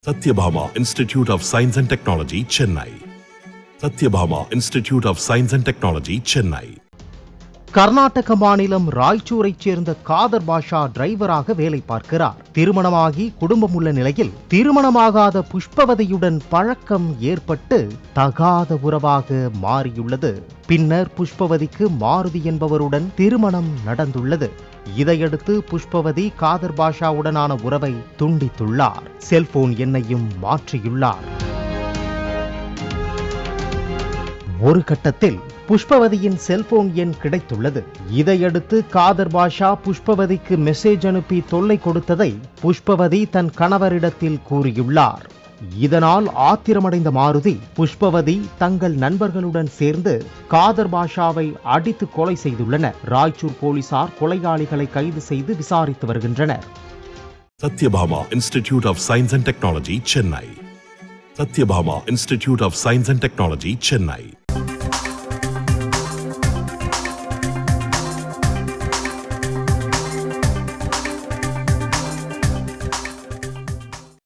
Satyabhama Institute of Science and Technology, Chennai. Satyabhama Institute of Science and Technology, Chennai. Karnataka மாநிலம் ராய்ச்சூரைச் சேர்ந்த காதர் பாஷா டிரைவராக வேலை பார்க்கிறார். திருமணமாகி குடும்பம் உள்ள நிலையில் திருமணமாகாத புஷ்பவதியுடன் பழக்கம் ஏற்பட்டு தகாத உறவாக மாறியுள்ளது. பின்னர் புஷ்பவதிக்கு மாருதி என்பவருடன் திருமணம் நடந்துள்ளது. இதையடுத்து புஷ்பவதி காதர் பாஷாவுடனான உறவை துண்டித்துள்ளார். செல்போன் எண்ணையும் மாற்றியுள்ளார். ஒரு கட்டத்தில் புஷ்பவதியின் செல்போன் எண் கிடைத்துள்ளது. இதையடுத்து காதர் பாஷா புஷ்பவதிக்கு மெசேஜ் அனுப்பி தொல்லை கொடுத்ததை புஷ்பவதி தன் கணவரிடத்தில் கூறியுள்ளார். இதனால் ஆத்திரமடைந்த மாருதி புஷ்பவதி தங்கள் நண்பர்களுடன் சேர்ந்து காதர் பாஷாவை அடித்து கொலை செய்துள்ளனர். ராய்ச்சூர் போலீசார் கொலையாளிகளை கைது செய்து விசாரித்து வருகின்றனர். Satyabhama Institute of Science and Technology, Chennai. Satyabhama Institute of Science and Technology, Chennai.